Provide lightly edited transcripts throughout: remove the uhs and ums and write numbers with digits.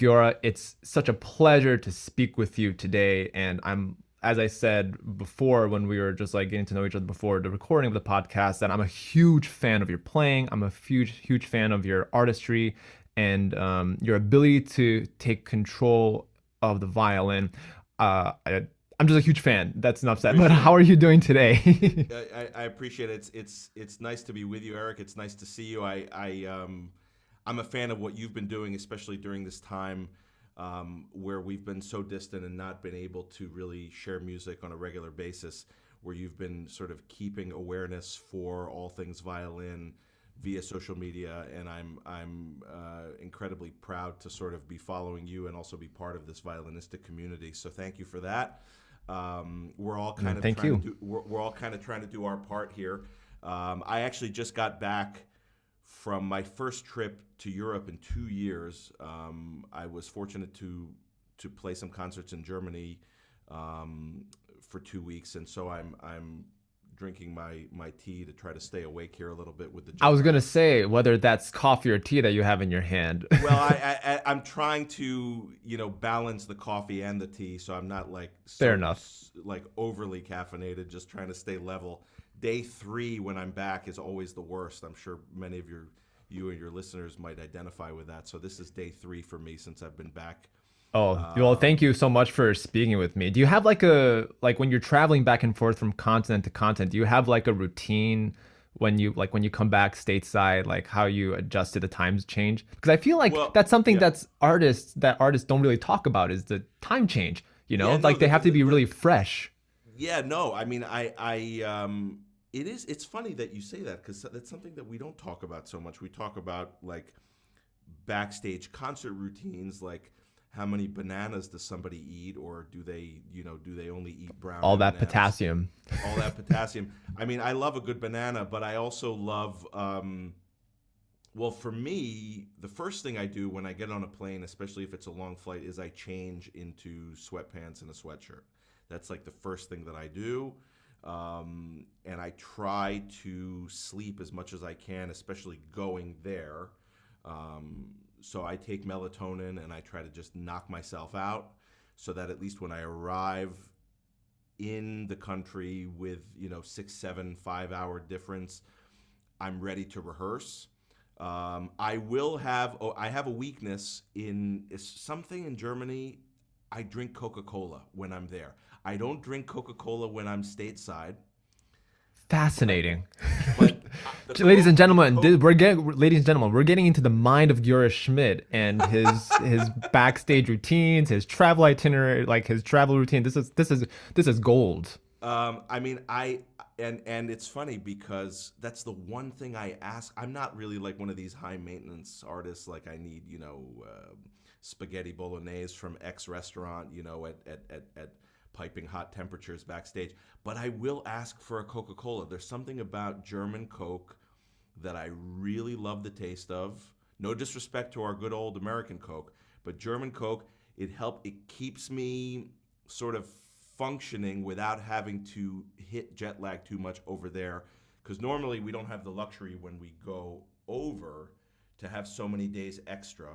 Giora, it's such a pleasure to speak with you today. And as I said before, when we were just like getting to know each other before the recording of the podcast, that I'm a huge fan of your playing. I'm a huge fan of your artistry and your ability to take control of the violin. I'm just a huge fan. That's enough said. But Appreciate how it. are you doing today? I appreciate it. It's nice to be with you, Eric. It's nice to see you. I'm a fan of what you've been doing, especially during this time where we've been so distant and not been able to really share music on a regular basis. Where you've been sort of keeping awareness for all things violin via social media, and I'm incredibly proud to sort of be following you and also be part of this violinistic community. So thank you for that. We're all kind of Thank trying you. to do we're all kind of trying to do our part here. I actually just got back from my first trip to Europe in 2 years. I was fortunate to play some concerts in Germany for 2 weeks, and so I'm drinking my tea to try to stay awake here a little bit with the I jet was lag. gonna say whether that's coffee or tea that you have in your hand. Well, I'm trying to balance the coffee and the tea, so I'm not like Fair so enough. like overly caffeinated. Just trying to stay level. Day three when I'm back is always the worst. I'm sure many of you and your listeners might identify with that. So this is day three for me since I've been back. Oh, well, thank Um, you so much for speaking with me. Do you have like like when you're traveling back and forth from continent to continent, do you have like a routine when you come back stateside, like how you adjust to the times change? Because I feel like well, that's something yeah, that artists don't really talk about is the time change, you know? yeah, no, Like they have to be really fresh. yeah, no. I mean, it's funny that you say that because that's something that we don't talk about so much. We talk about like backstage concert routines, like how many bananas does somebody eat, or do they only eat brown All that M&Ms? potassium. All that potassium. I mean, I love a good banana, but I also love. Well, for me, the first thing I do when I get on a plane, especially if it's a long flight, is I change into sweatpants and a sweatshirt. That's like the first thing that I do. And I try to sleep as much as I can, especially going there. So I take melatonin and I try to just knock myself out so that at least when I arrive in the country with 6, 7, 5 hour difference, I'm ready to rehearse. I have a weakness in something in Germany. I drink Coca Cola when I'm there. I don't drink Coca Cola when I'm stateside, but Fascinating. the Ladies and the gentlemen, Coke. ladies and gentlemen, we're getting into the mind of Giora Schmidt and his backstage routines, his travel itinerary, like his travel routine. This is gold. I mean, and it's funny because that's the one thing I ask. I'm not really like one of these high maintenance artists. Like I need, spaghetti bolognese from X restaurant, at piping hot temperatures backstage. But I will ask for a Coca Cola. There's something about German Coke that I really love the taste of. No disrespect to our good old American Coke, but German Coke, it keeps me sort of functioning without having to hit jet lag too much over there. Because normally we don't have the luxury when we go over to have so many days extra.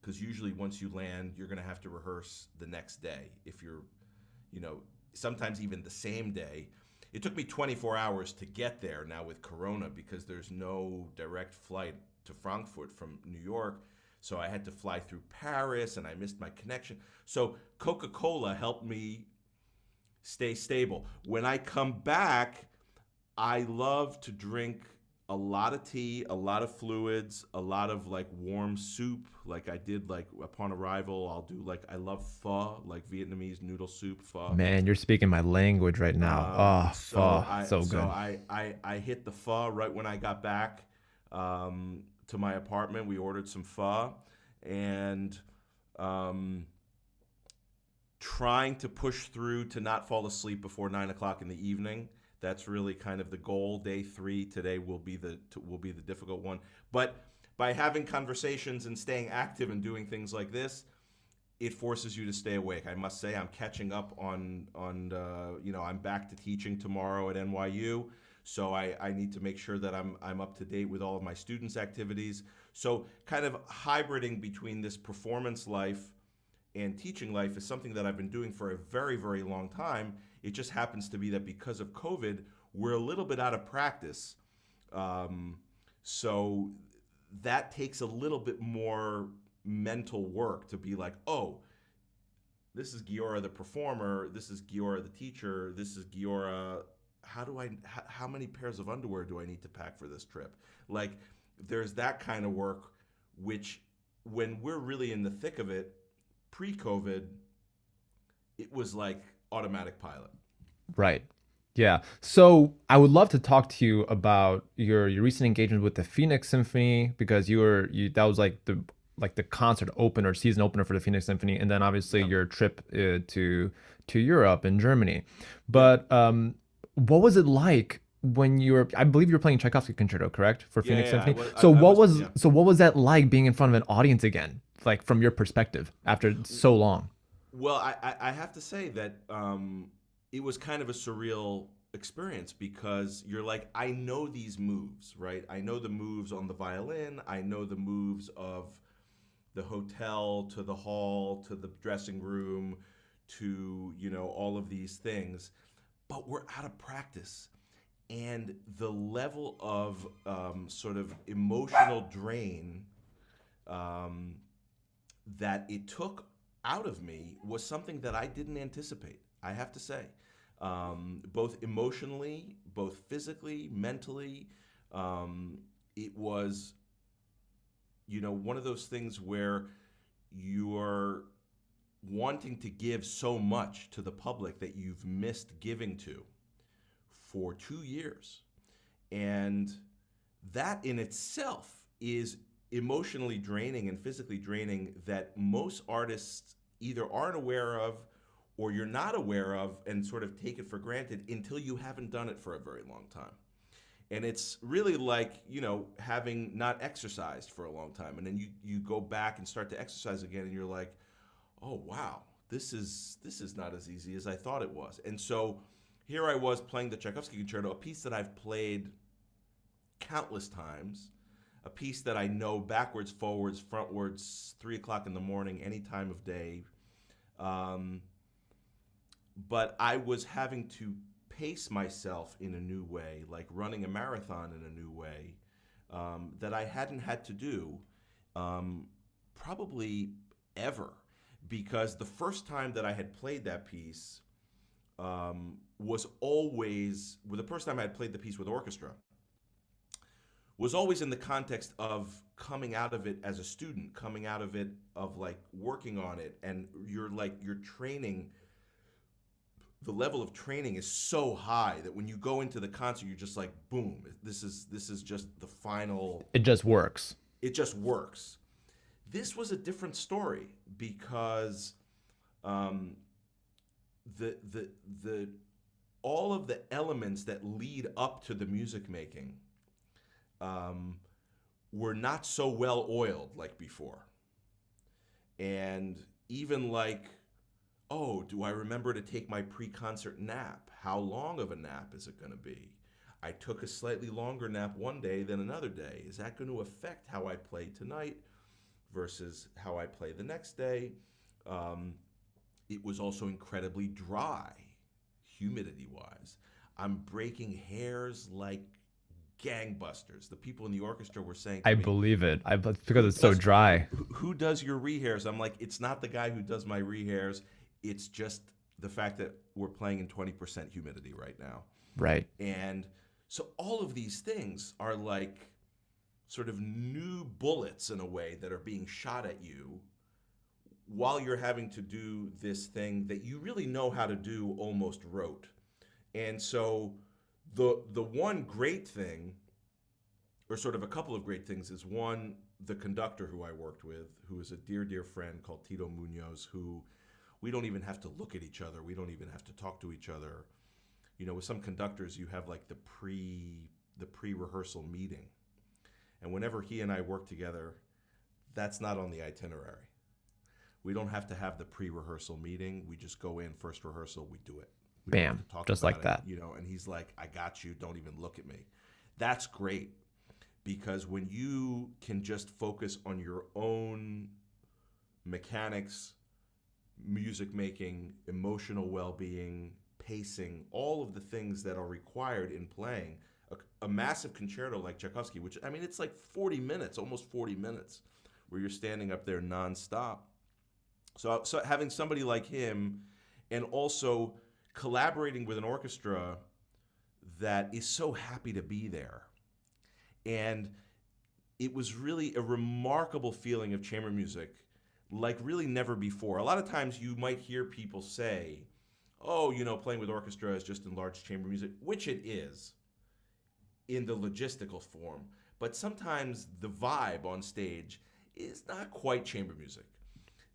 Because usually once you land, you're going to have to rehearse the next day. If you're, you know, sometimes even the same day. It took me 24 hours to get there now with Corona because there's no direct flight to Frankfurt from New York. So I had to fly through Paris and I missed my connection. So Coca Cola helped me stay stable. When I come back, I love to drink a lot of tea, a lot of fluids, a lot of like warm soup. Like I did like upon arrival, I'll do like I love pho, like Vietnamese noodle soup pho. Man, you're speaking my language right now. Oh, So pho, so good. I hit the pho right when I got back to my apartment. We ordered some pho and um, trying to push through to not fall asleep before 9 o'clock in the evening. That's really kind of the goal. Day three today will be the difficult one. But by having conversations and staying active and doing things like this, it forces you to stay awake. I must say, I'm catching up on I'm back to teaching tomorrow at NYU, So I need to make sure that I'm up to date with all of my students' activities. So kind of hybriding between this performance life and teaching life is something that I've been doing for a very, very long time. It just happens to be that because of COVID, we're a little bit out of practice. So that takes a little bit more mental work to be like, oh, this is Giora the performer, this is Giora the teacher, this is Giora. How many pairs of underwear do I need to pack for this trip? Like, there's that kind of work, which when we're really in the thick of it, pre-COVID, it was like automatic pilot. Right. Yeah. So I would love to talk to you about your recent engagement with the Phoenix Symphony, because you that was like the concert opener, season opener for the Phoenix Symphony, and then obviously Yep. your trip to Europe and Germany. Yep. But what was it like when you were? I believe you were playing Tchaikovsky Concerto, correct, for Yeah, Phoenix yeah. Symphony. So I was. Yeah. what was that like being in front of an audience again, like from your perspective after so long? Well, I have to say that it was kind of a surreal experience because you're like, I know these moves, right? I know the moves on the violin. I know the moves of the hotel to the hall to the dressing room to, all of these things. But we're out of practice. And the level of sort of emotional drain um, that it took out of me was something that I didn't anticipate, I have to say. Both emotionally, both physically, mentally. It was, one of those things where you're wanting to give so much to the public that you've missed giving to for 2 years. And that in itself is emotionally draining and physically draining that most artists either aren't aware of or you're not aware of and sort of take it for granted until you haven't done it for a very long time. And it's really like, having not exercised for a long time. And then you go back and start to exercise again and you're like, oh wow, this is not as easy as I thought it was. And so here I was playing the Tchaikovsky Concerto, a piece that I've played countless times, a piece that I know backwards, forwards, frontwards, 3 o'clock in the morning, any time of day. Um, but I was having to pace myself in a new way, like running a marathon in a new way, that I hadn't had to do probably ever. Because the first time that I had played that piece was always, well, the first time I had played the piece with orchestra was always in the context of coming out of it as a student, coming out of it of like working on it, and you're training. The level of training is so high that when you go into the concert, you're just like, boom, this is just the final. It just works. It just works. This was a different story because um, the all of the elements that lead up to the music making um, were not so well oiled like before. And even like, oh, do I remember to take my pre-concert nap? How long of a nap is it going to be? I took a slightly longer nap one day than another day. Is that going to affect how I play tonight versus how I play the next day? It was also incredibly dry, humidity-wise. I'm breaking hairs like gangbusters. The people in the orchestra were saying I to me, believe it. Because who it's so does dry. who does your rehairs? I'm like, it's not the guy who does my rehairs. It's just the fact that we're playing in 20% humidity right now. Right. And so all of these things are like sort of new bullets in a way that are being shot at you while you're having to do this thing that you really know how to do almost rote. And so the one great thing, or sort of a couple of great things, is one, the conductor who I worked with, who is a dear, dear friend called Tito Munoz, who we don't even have to look at each other. We don't even have to talk to each other. With some conductors, you have like the pre-rehearsal meeting. And whenever he and I work together, that's not on the itinerary. We don't have to have the pre-rehearsal meeting. We just go in, first rehearsal, we do it. We don't have Bam, to talk just about like it, that. you know. And he's like, I got you. Don't even look at me. That's great, because when you can just focus on your own mechanics, music making, emotional well-being, pacing, all of the things that are required in playing a massive concerto like Tchaikovsky, which, I mean, it's like 40 minutes, almost 40 minutes, where you're standing up there nonstop. So having somebody like him, and also collaborating with an orchestra that is so happy to be there. And it was really a remarkable feeling of chamber music, like really never before. A lot of times you might hear people say, oh, you know, playing with orchestra is just enlarged chamber music, which it is in the logistical form. But sometimes the vibe on stage is not quite chamber music.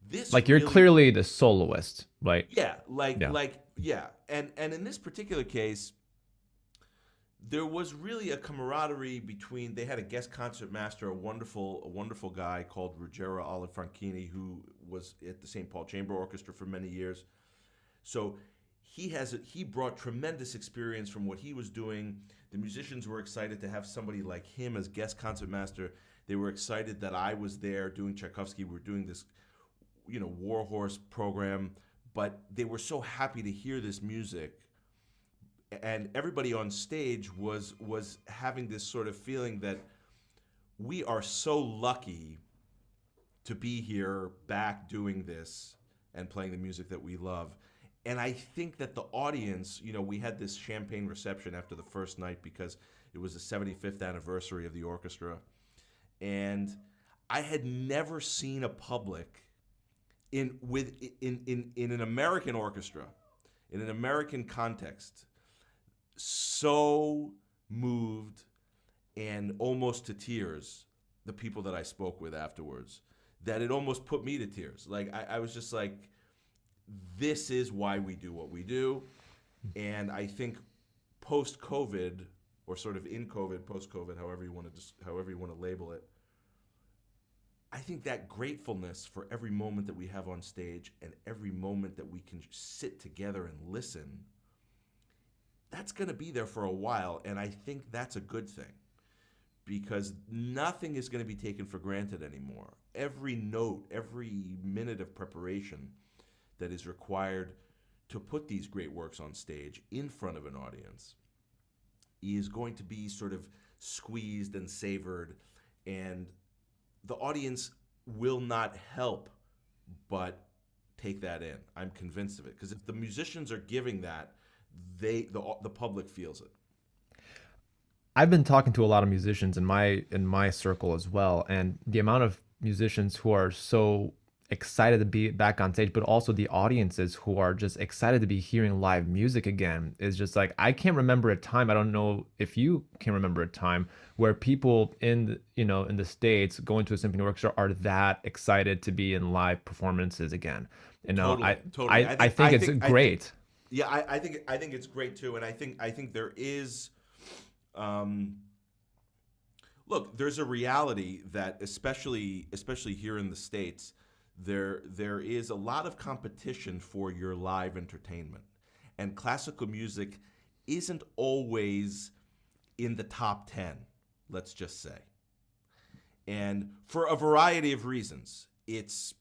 This Like, you're really, clearly the soloist, right? yeah, Yeah. yeah. And in this particular case, there was really a camaraderie between. They had a guest concert master, a wonderful guy called Ruggero Alifranchini, who was at the St. Paul Chamber Orchestra for many years. So he brought tremendous experience from what he was doing. The musicians were excited to have somebody like him as guest concert master. They were excited that I was there doing Tchaikovsky. We were doing this, you know, Warhorse program, but they were so happy to hear this music. And everybody on stage was having this sort of feeling that we are so lucky to be here back doing this and playing the music that we love. And I think that the audience, you know, we had this champagne reception after the first night because it was the 75th anniversary of the orchestra. And I had never seen a public in an American orchestra, in an American context, so moved and almost to tears, the people that I spoke with afterwards, that it almost put me to tears. Like, I was just like, this is why we do what we do. And I think post-COVID, or sort of in COVID, post-COVID, however you want to label it, I think that gratefulness for every moment that we have on stage and every moment that we can sit together and listen, that's going to be there for a while. And I think that's a good thing, because nothing is going to be taken for granted anymore. Every note, every minute of preparation that is required to put these great works on stage in front of an audience is going to be sort of squeezed and savored, and the audience will not help but take that in. I'm convinced of it, because if the musicians are giving that, the public feels it. I've been talking to a lot of musicians in my circle as well, and the amount of musicians who are so excited to be back on stage, but also the audiences who are just excited to be hearing live music again, is just like, I can't remember a time, I don't know if you can remember a time, where people in the States going to a symphony orchestra are that excited to be in live performances again. Totally. I think it's great. I think it's great too, and I think there is. Look, there's a reality that, especially here in the States, there is a lot of competition for your live entertainment, and classical music isn't always in the top 10, let's just say. And for a variety of reasons, it's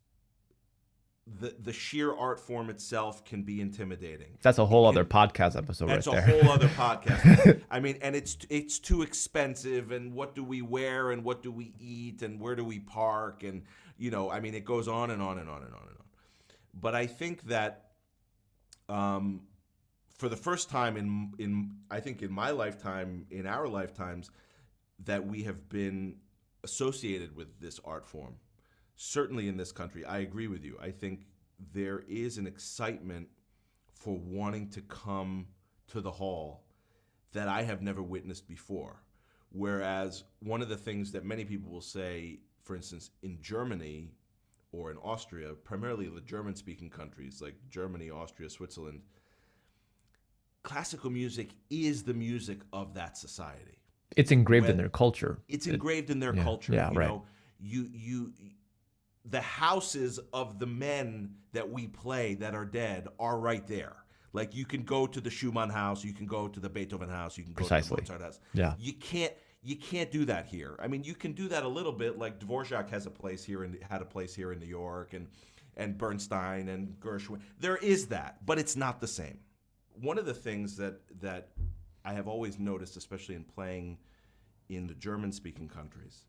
the sheer art form itself can be intimidating. That's a whole other podcast episode right there. That's a whole other podcast. I mean, and it's too expensive, and what do we wear, and what do we eat, and where do we park, and I mean, it goes on and on and on and on and on. But I think that for the first time in my lifetime, in our lifetimes, that we have been associated with this art form. Certainly in this country, I agree with you. I think there is an excitement for wanting to come to the hall that I have never witnessed before. Whereas one of the things that many people will say, for instance, in Germany or in Austria, primarily the German-speaking countries like Germany, Austria, Switzerland, classical music is the music of that society. It's engraved in their culture. It's engraved in their culture. Yeah, right. The houses of the men that we play that are dead are right there. Like you can go to the Schumann house, you can go to the Beethoven house, you can go to the Precisely. Mozart house. Yeah. You can't do that here. I mean, you can do that a little bit. Like Dvorak has a place here and had a place here in New York, and Bernstein and Gershwin. There is that, but it's not the same. One of the things that I have always noticed, especially in playing in the German-speaking countries,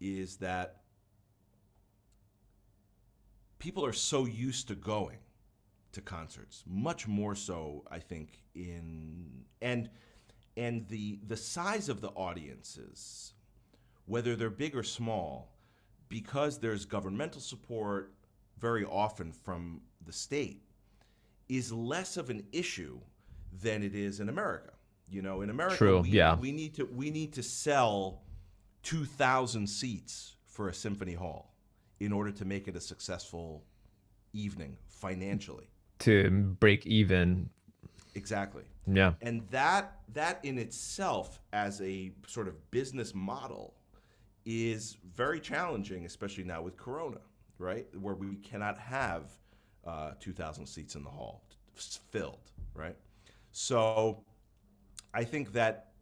is that people are so used to going to concerts, much more so, I think, and the size of the audiences, whether they're big or small, because there's governmental support very often from the state, is less of an issue than it is in America. You know, in America, True. we need to sell 2,000 seats for a symphony hall in order to make it a successful evening financially. To break even. Exactly. Yeah. And that in itself, as a sort of business model, is very challenging, especially now with Corona, right? Where we cannot have 2,000 seats in the hall filled, right? So I think that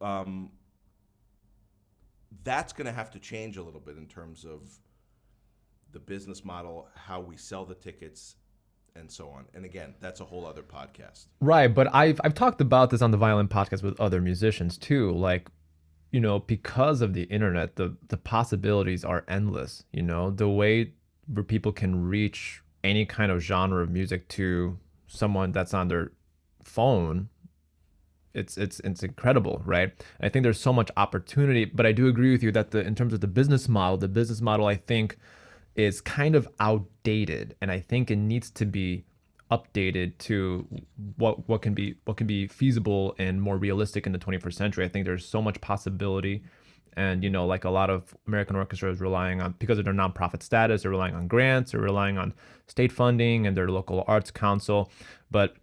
that's going to have to change a little bit in terms of the business model, how we sell the tickets, and so on. And again, that's a whole other podcast. Right, but I've talked about this on the Violin Podcast with other musicians too. Like, you know, because of the internet, the possibilities are endless. You know, the way where people can reach any kind of genre of music to someone that's on their phone, it's incredible, right? I think there's so much opportunity, but I do agree with you that in terms of the business model, I think is kind of outdated, and I think it needs to be updated to what can be feasible and more realistic in the 21st century. I think there's so much possibility, and you know, like a lot of American orchestras relying on, because of their nonprofit status, they're relying on grants, they're relying on state funding and their local arts council, but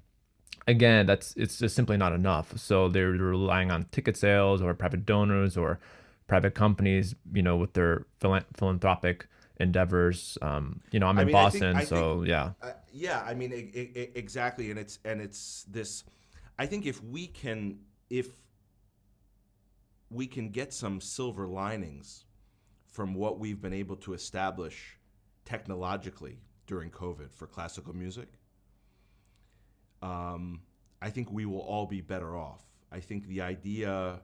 again, it's just simply not enough. So they're relying on ticket sales or private donors or private companies, you know, with their philanthropic endeavors. You know, I'm in Boston, so yeah. Yeah, I mean, exactly, and it's this. I think if we can get some silver linings from what we've been able to establish technologically during COVID for classical music, I think we will all be better off. I think the idea,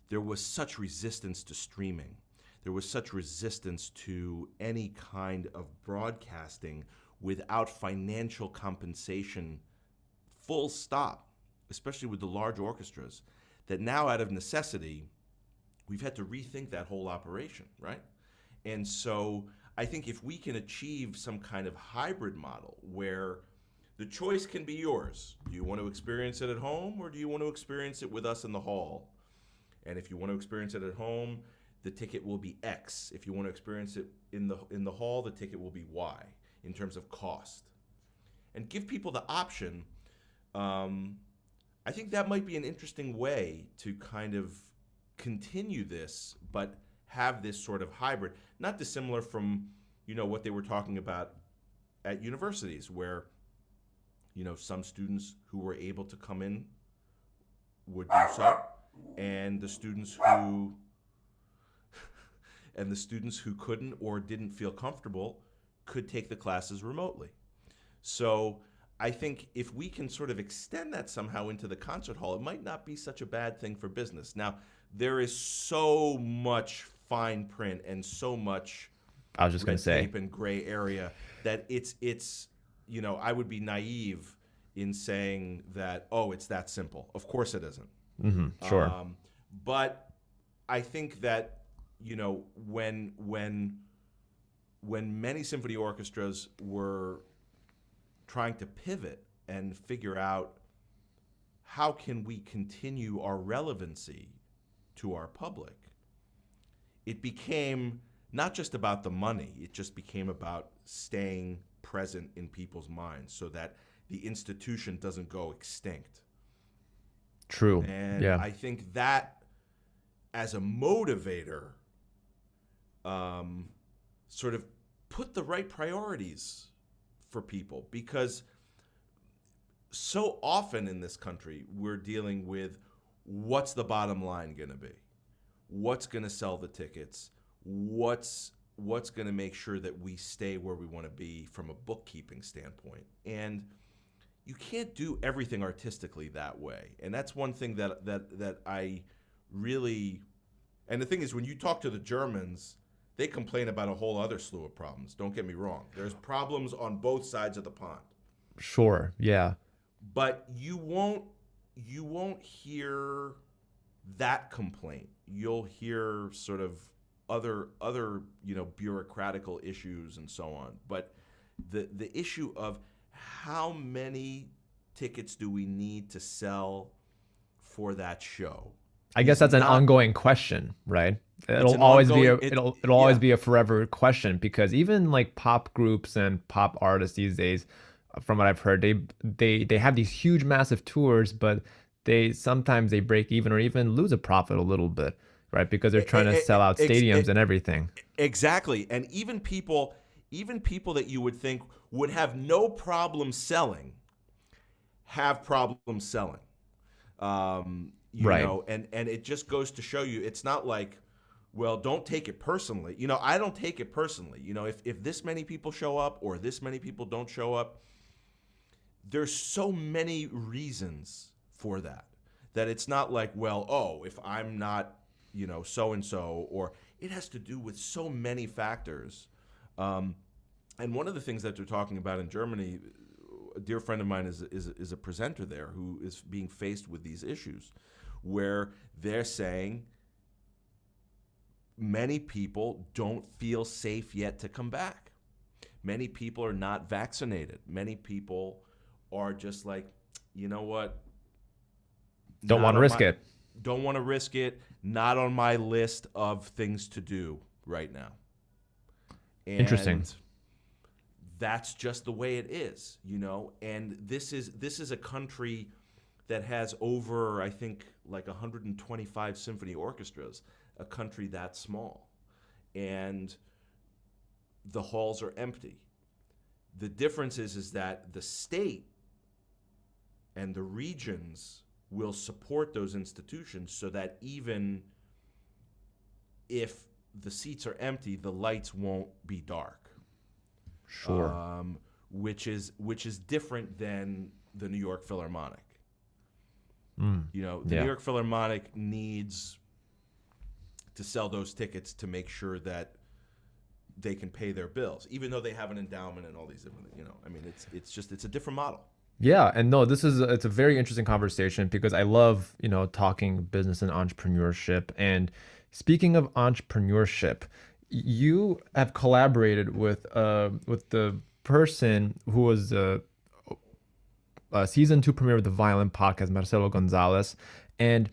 there was such resistance to streaming. There was such resistance to any kind of broadcasting without financial compensation, full stop, especially with the large orchestras, that now out of necessity, we've had to rethink that whole operation, right? And so I think if we can achieve some kind of hybrid model where the choice can be yours. Do you want to experience it at home, or do you want to experience it with us in the hall? And if you want to experience it at home, the ticket will be X. If you want to experience it in the hall, the ticket will be Y in terms of cost. And give people the option. I think that might be an interesting way to kind of continue this, but have this sort of hybrid, not dissimilar from, you know, what they were talking about at universities, where, you know, some students who were able to come in would do so, and the students who couldn't or didn't feel comfortable could take the classes remotely. So I think if we can sort of extend that somehow into the concert hall, it might not be such a bad thing for business. Now, there is so much fine print and so much I was just going to say tape and gray area that it's you know, I would be naive in saying that, oh, it's that simple. Of course it isn't. Mm-hmm, sure. But I think that, you know, when many symphony orchestras were trying to pivot and figure out how can we continue our relevancy to our public, it became not just about the money, it just became about staying present in people's minds so that the institution doesn't go extinct. True. And yeah. I think that as a motivator, sort of put the right priorities for people, because so often in this country, we're dealing with what's the bottom line going to be? What's going to sell the tickets? What's going to make sure that we stay where we want to be from a bookkeeping standpoint? And you can't do everything artistically that way. And that's one thing that I really, and the thing is, when you talk to the Germans, they complain about a whole other slew of problems. Don't get me wrong. There's problems on both sides of the pond. Sure. Yeah. But you won't hear that complaint. You'll hear sort of other bureaucratical issues and so on. But the issue of how many tickets do we need to sell for that show? I guess that's an ongoing question, right? It'll always be a forever question, because even like pop groups and pop artists these days, from what I've heard, they have these huge, massive tours, but sometimes they break even or even lose a profit a little bit, right? Because they're trying to sell out stadiums and everything. Exactly. And even people that you would think would have no problem selling have problems selling. Right. And it just goes to show you, it's not like, well, don't take it personally. I don't take it personally. If this many people show up or this many people don't show up, there's so many reasons for that it's not like, well, oh, if I'm not, so-and-so, or it has to do with so many factors. And one of the things that they're talking about in Germany, a dear friend of mine is a presenter there who is being faced with these issues, where they're saying many people don't feel safe yet to come back. Many people are not vaccinated. Many people are just like, you know what? Don't want to risk it. Don't want to risk it. Not on my list of things to do right now. And interesting. That's just the way it is, And this is a country that has over, I think, like 125 symphony orchestras, a country that small. And the halls are empty. The difference is that the state and the regions will support those institutions so that even if the seats are empty, the lights won't be dark. Sure. Which is different than the New York Philharmonic. The New York Philharmonic needs to sell those tickets to make sure that they can pay their bills, even though they have an endowment and all these different, it's a different model. Yeah, and no, it's a very interesting conversation, because I love, talking business and entrepreneurship. And speaking of entrepreneurship, you have collaborated with the person who was a season 2 premiere of the Violin Podcast, Marcelo Gonzalez, and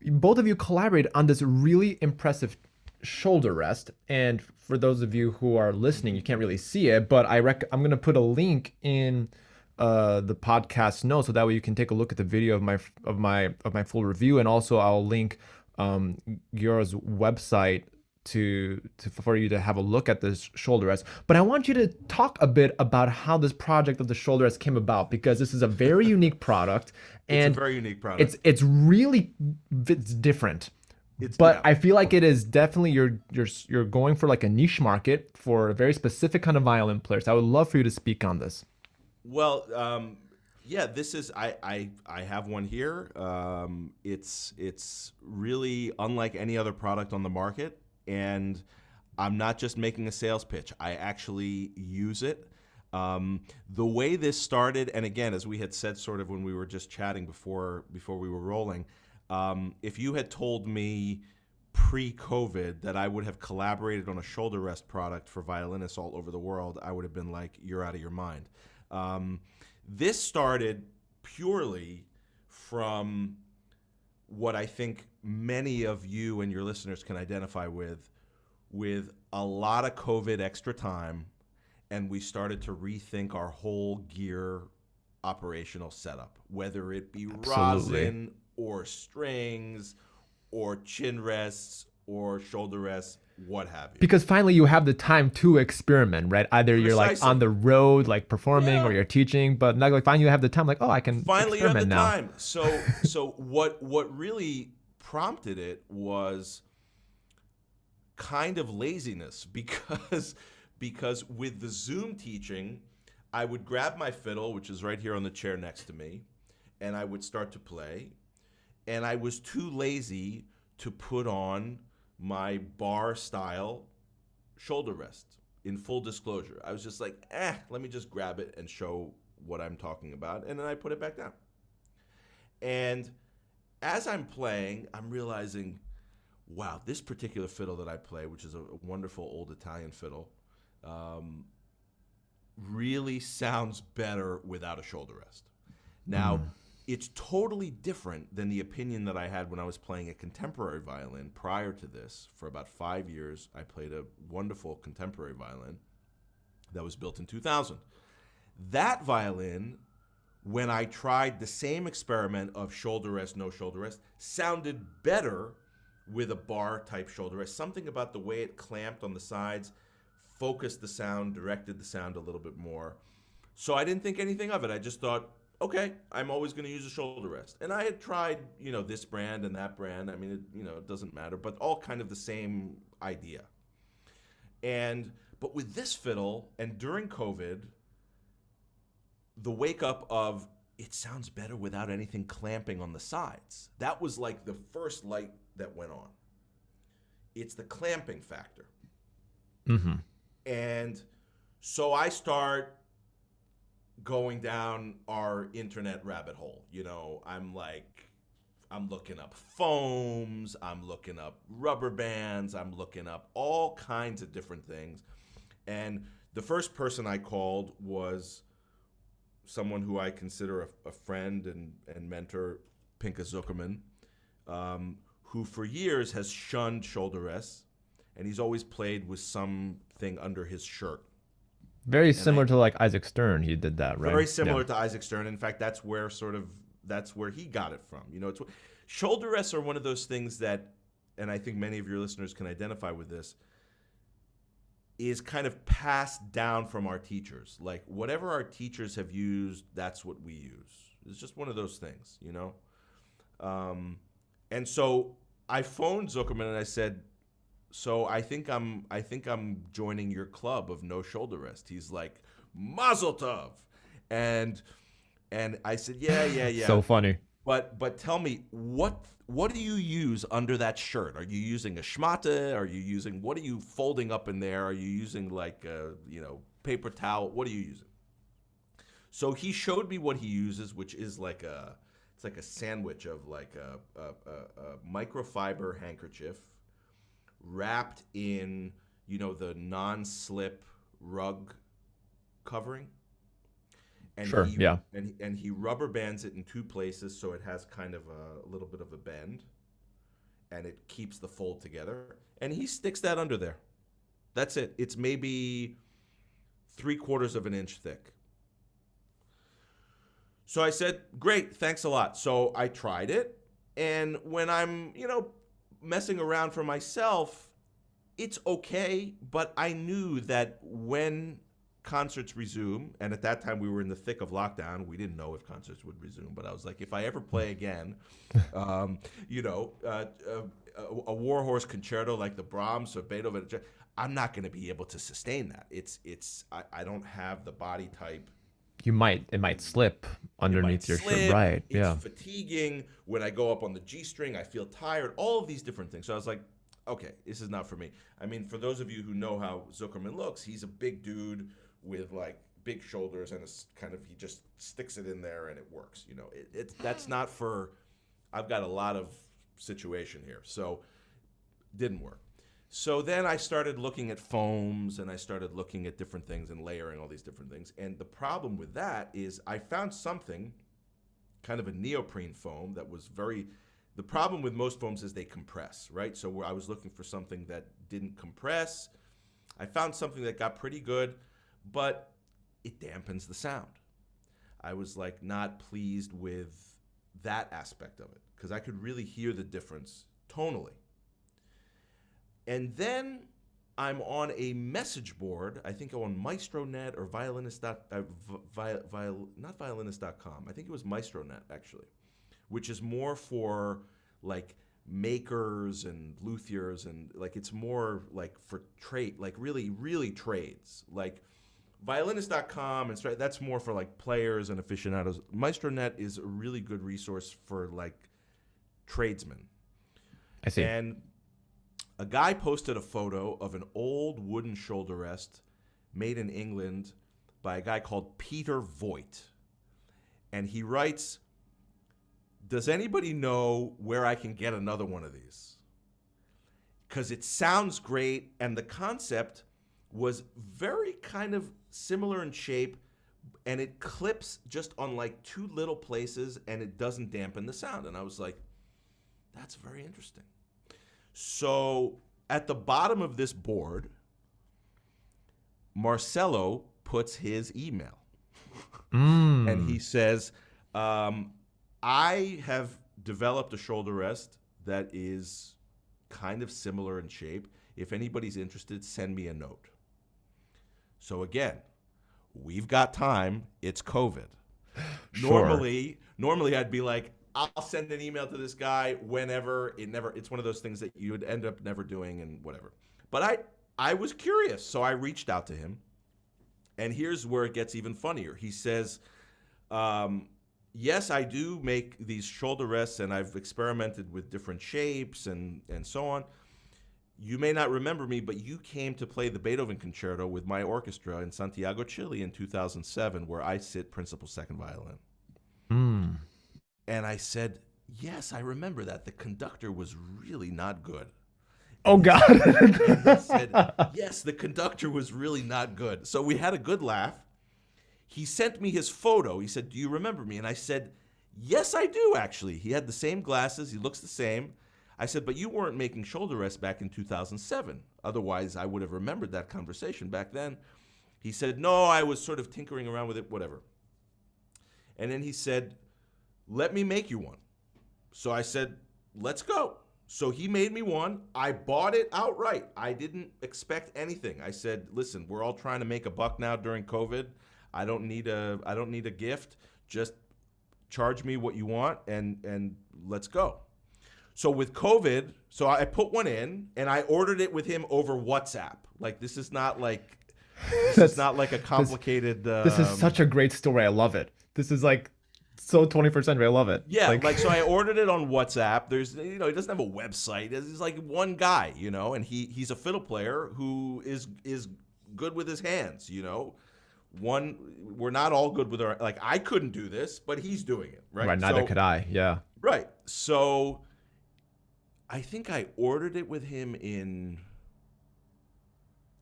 both of you collaborated on this really impressive shoulder rest. And for those of you who are listening, you can't really see it, but I'm going to put a link in the podcast notes, so that way you can take a look at the video of my full review, and also I'll link Giora's website for you to have a look at this shoulder rest. But I want you to talk a bit about how this project of the shoulder rest came about, because this is a very unique product. And it's a very unique product. It's different. I feel like it is definitely you're going for like a niche market for a very specific kind of violin players. I would love for you to speak on this. Well, this is I have one here. It's really unlike any other product on the market, and I'm not just making a sales pitch. I actually use it. The way this started, and again, as we had said sort of when we were just chatting before we were rolling, if you had told me pre-COVID that I would have collaborated on a shoulder rest product for violinists all over the world, I would have been like, you're out of your mind. This started purely from what I think many of you and your listeners can identify with a lot of COVID extra time, and we started to rethink our whole gear operational setup, whether it be rosin or strings or chin rests or shoulder rests. what have you. Because finally you have the time to experiment, right? Either you're like Precisely. on the road, like performing, or Yeah. you're teaching, but now like finally you have the time, like, oh, I can Finally, you have the experiment now. time. So what really prompted it was kind of laziness because with the Zoom teaching, I would grab my fiddle, which is right here on the chair next to me, and I would start to play. And I was too lazy to put on my bar style shoulder rest. In full disclosure, I was just like, let me just grab it and show what I'm talking about, and then I put it back down. And as I'm playing, I'm realizing, wow, this particular fiddle that I play, which is a wonderful old Italian fiddle, really sounds better without a shoulder rest. Now, it's totally different than the opinion that I had when I was playing a contemporary violin prior to this. For about 5 years, I played a wonderful contemporary violin that was built in 2000. That violin, when I tried the same experiment of shoulder rest, no shoulder rest, sounded better with a bar type shoulder rest. Something about the way it clamped on the sides, focused the sound, directed the sound a little bit more. So I didn't think anything of it. I just thought, okay, I'm always going to use a shoulder rest. And I had tried, this brand and that brand. I mean, it doesn't matter, but all kind of the same idea. But with this fiddle, and during COVID, the wake up of it sounds better without anything clamping on the sides. That was like the first light that went on. It's the clamping factor. Mm-hmm. And so I start going down our internet rabbit hole. I'm looking up foams, I'm looking up rubber bands, I'm looking up all kinds of different things. And the first person I called was someone who I consider a friend and mentor, Pinka Zuckerman, who for years has shunned shoulder rests, and he's always played with something under his shirt. Very similar to like Isaac Stern, he did that, right? Very similar to Isaac Stern. In fact, that's where he got it from. Shoulder rests are one of those things that, and I think many of your listeners can identify with this, is kind of passed down from our teachers. Like whatever our teachers have used, that's what we use. It's just one of those things, And so I phoned Zuckerman and I said, so I think I'm joining your club of no shoulder rest. He's like, Mazel Tov. And I said, yeah. So funny. But tell me, what do you use under that shirt? Are you using a schmatte? What are you folding up in there? Are you using like paper towel? What are you using? So he showed me what he uses, which is like a sandwich of like a microfiber handkerchief wrapped in, the non-slip rug covering. And sure, yeah. And he rubber bands it in two places so it has kind of a little bit of a bend, and it keeps the fold together. And he sticks that under there. That's it. It's maybe 3/4 of an inch thick. So I said, great, thanks a lot. So I tried it, and when I'm, messing around for myself, it's okay, but I knew that when concerts resume, and at that time we were in the thick of lockdown, we didn't know if concerts would resume, but I was like, if I ever play again, a Warhorse concerto like the Brahms or Beethoven, I'm not going to be able to sustain that. I don't have the body type. It might slip underneath your shirt, right? It's fatiguing. When I go up on the G string, I feel tired. All of these different things. So I was like, okay, this is not for me. I mean, for those of you who know how Zuckerman looks, he's a big dude with like big shoulders, and it's kind of, he just sticks it in there and it works. That's not for. I've got a lot of situation here, so didn't work. So then I started looking at foams, and I started looking at different things and layering all these different things. And the problem with that is I found something, kind of a neoprene foam that was the problem with most foams is they compress, right? So where I was looking for something that didn't compress, I found something that got pretty good, but it dampens the sound. I was like not pleased with that aspect of it because I could really hear the difference tonally. And then I'm on a message board. I think on MaestroNet or violinist. Not violinist.com. I think it was MaestroNet actually, which is more for like makers and luthiers, and like it's more like for trade, like really trades. Like violinist.com and that's more for like players and aficionados. MaestroNet is a really good resource for like tradesmen. I see. And a guy posted a photo of an old wooden shoulder rest made in England by a guy called Peter Voigt. And he writes, "Does anybody know where I can get another one of these? Because it sounds great, and the concept was very kind of similar in shape, and it clips just on like two little places, and it doesn't dampen the sound." And I was like, that's very interesting. So at the bottom of this board, Marcelo puts his email. And he says, I have developed a shoulder rest that is kind of similar in shape. If anybody's interested, send me a note. So again, we've got time. It's COVID. Sure. Normally I'd be like, I'll send an email to this guy whenever. It's one of those things that you would end up never doing and whatever. But I was curious, so I reached out to him. And here's where it gets even funnier. He says, yes, I do make these shoulder rests, and I've experimented with different shapes and so on. You may not remember me, but you came to play the Beethoven Concerto with my orchestra in Santiago, Chile in 2007, where I sit principal second violin. And I said, yes, I remember that. The conductor was really not good. Oh, God. And he said, yes, the conductor was really not good. So we had a good laugh. He sent me his photo. He said, do you remember me? And I said, yes, I do, actually. He had the same glasses. He looks the same. I said, but you weren't making shoulder rests back in 2007. Otherwise, I would have remembered that conversation back then. He said, no, I was sort of tinkering around with it, whatever. And then he said, let me make you one. So I said, let's go. So he made me one. I bought it outright. I didn't expect anything. I said, listen, we're all trying to make a buck now during COVID. I don't need a gift. Just charge me what you want and let's go. So with COVID, so I put one in and I ordered it with him over WhatsApp. Like this is not like a complicated. This is such a great story. I love it. This is like so 21st century. I love it. Yeah, like so I ordered it on WhatsApp. There's he doesn't have a website. He's like one guy, and he's a fiddle player who is good with his hands, We're not all good with our, like I couldn't do this, but he's doing it, right? Right, neither could I. Yeah. Right. So I think I ordered it with him in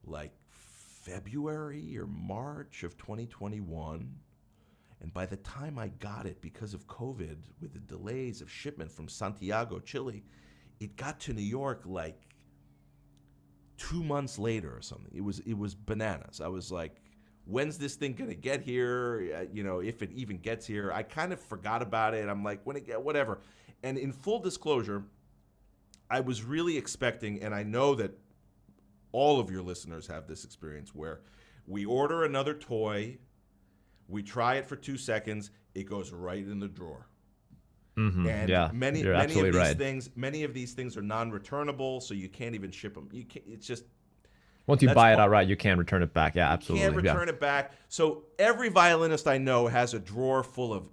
like February or March of 2021. And by the time I got it, because of COVID, with the delays of shipment from Santiago, Chile, it got to New York like 2 months later or something. It was bananas. I was like, when's this thing gonna get here? If it even gets here. I kind of forgot about it. I'm like, whatever. And in full disclosure, I was really expecting, and I know that all of your listeners have this experience, where we order another toy, we try it for 2 seconds, it goes right in the drawer. Mm-hmm. And yeah, many of these things are non-returnable, so you can't even ship them. It's just once you buy it outright, you can't return it back. Yeah, absolutely. You can't return it back. So every violinist I know has a drawer full of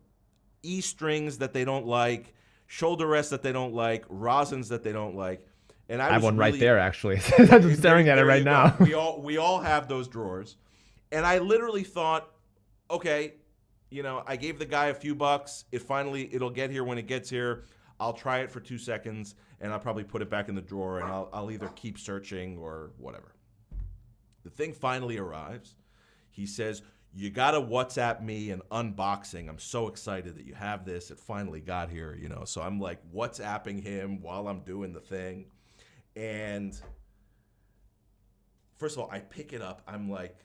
E strings that they don't like, shoulder rests that they don't like, rosins that they don't like. And I have one right there, actually. I'm staring at it right now. We all have those drawers. And I literally thought, okay, I gave the guy a few bucks. It'll get here when it gets here. I'll try it for 2 seconds, and I'll probably put it back in the drawer, and I'll either keep searching or whatever. The thing finally arrives. He says, you got to WhatsApp me an unboxing. I'm so excited that you have this. It finally got here, So I'm like WhatsApping him while I'm doing the thing. And first of all, I pick it up. I'm like,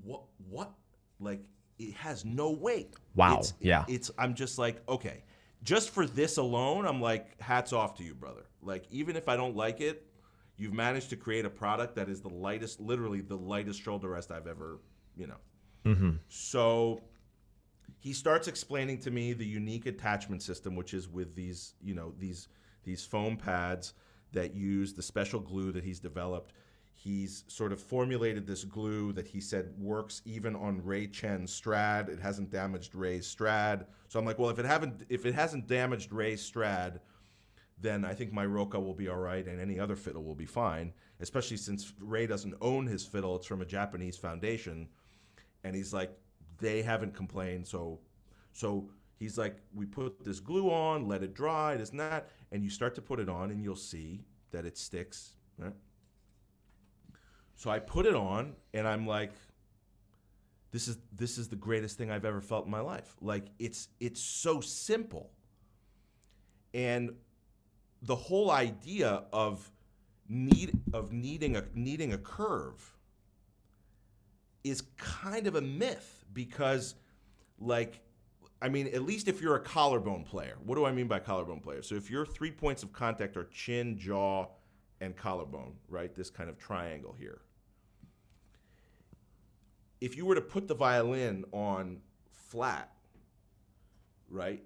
what? Like, it has no weight. Wow. I'm just like, okay. Just for this alone, I'm like, hats off to you, brother. Like, even if I don't like it, you've managed to create a product that is the lightest, literally the lightest shoulder rest I've ever, you know. So he starts explaining to me the unique attachment system, which is with these, you know, these foam pads that use the special glue that he's developed. He's sort of formulated this glue that he said works even on Ray Chen's Strad. It hasn't damaged Ray's Strad. So I'm like, well, if it hasn't damaged Ray's Strad, then I think my Roca will be all right, and any other fiddle will be fine. Especially since Ray doesn't own his fiddle; it's from a Japanese foundation. And he's like, they haven't complained. So he's like, we put this glue on, let it dry, this and that, and you start to put it on, and you'll see that it sticks. Right? So I put it on, and I'm like, this is the greatest thing I've ever felt in my life. Like it's so simple, and the whole idea of needing a curve is kind of a myth, because, like, I mean, at least if you're a collarbone player. What do I mean by collarbone player? So if your 3 points of contact are chin, jaw, and collarbone, right? This kind of triangle here. If you were to put the violin on flat, right,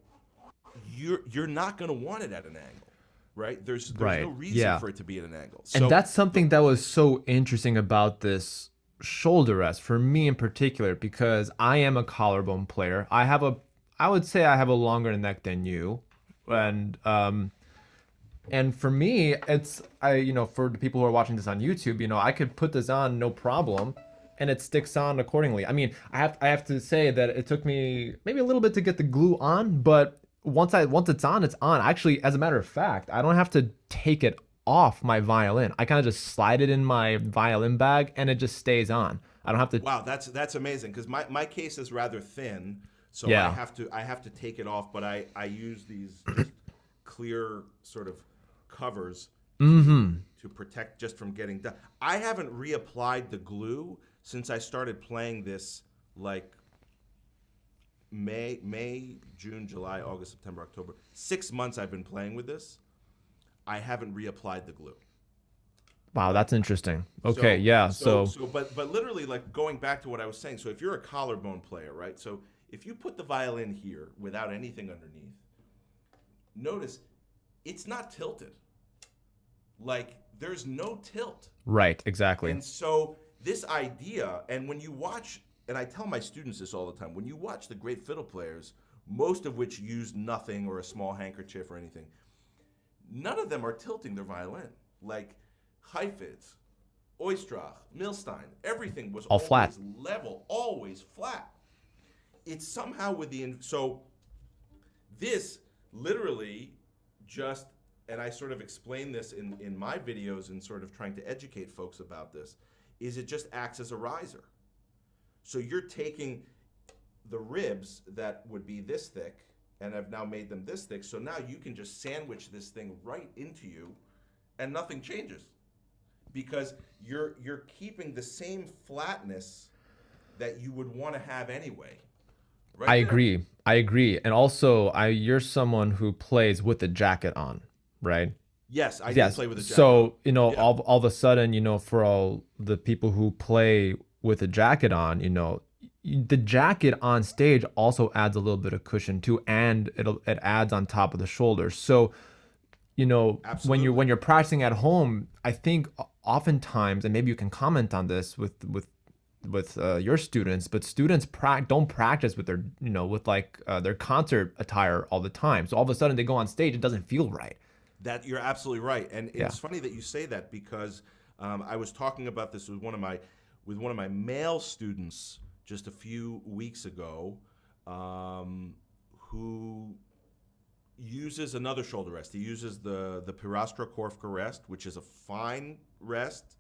you're not going to want it at an angle, right? There's no reason for it to be at an angle. So, and that's something that was so interesting about this shoulder rest for me in particular, because I am a collarbone player. I would say I have a longer neck than you, and for me, it's for the people who are watching this on YouTube, I could put this on no problem, and it sticks on accordingly. I mean, I have to say that it took me maybe a little bit to get the glue on, but once it's on, it's on. Actually, as a matter of fact, I don't have to take it off my violin. I kind of just slide it in my violin bag, and it just stays on. I don't have to. Wow, that's amazing, because my case is rather thin, so yeah. I have to take it off, but I use these just clear sort of covers to protect just from getting done. I haven't reapplied the glue since I started playing this, like May, June, July, August, September, October. 6 months I've been playing with this. I haven't reapplied the glue. Wow, that's interesting. Okay, but literally, like, going back to what I was saying, so if you're a collarbone player, right? So if you put the violin here without anything underneath, notice it's not tilted. Like, there's no tilt. Right, exactly. And so this idea, and when you watch, and I tell my students this all the time, when you watch the great fiddle players, most of which use nothing or a small handkerchief or anything, none of them are tilting their violin. Like Heifetz, Oistrakh, Milstein, everything was all always flat, level, always flat. It's somehow with so this literally just, and I sort of explain this in my videos and sort of trying to educate folks about this, is it just acts as a riser. So you're taking the ribs that would be this thick, and I've now made them this thick, so now you can just sandwich this thing right into you, and nothing changes, because you're keeping the same flatness that you would want to have anyway. Right I agree. And also, you're someone who plays with the jacket on, right? Yes, I do play with a jacket. So, all of a sudden, for all the people who play with a jacket on, the jacket on stage also adds a little bit of cushion too, and it adds on top of the shoulders. So, Absolutely. when you're practicing at home, I think oftentimes, and maybe you can comment on this with your students, but students don't practice with their their concert attire all the time. So all of a sudden they go on stage, it doesn't feel right. That you're absolutely right, and it's funny that you say that, because I was talking about this with one of my male students just a few weeks ago, who uses another shoulder rest. He uses the Pirastra Korfka rest, which is a fine rest.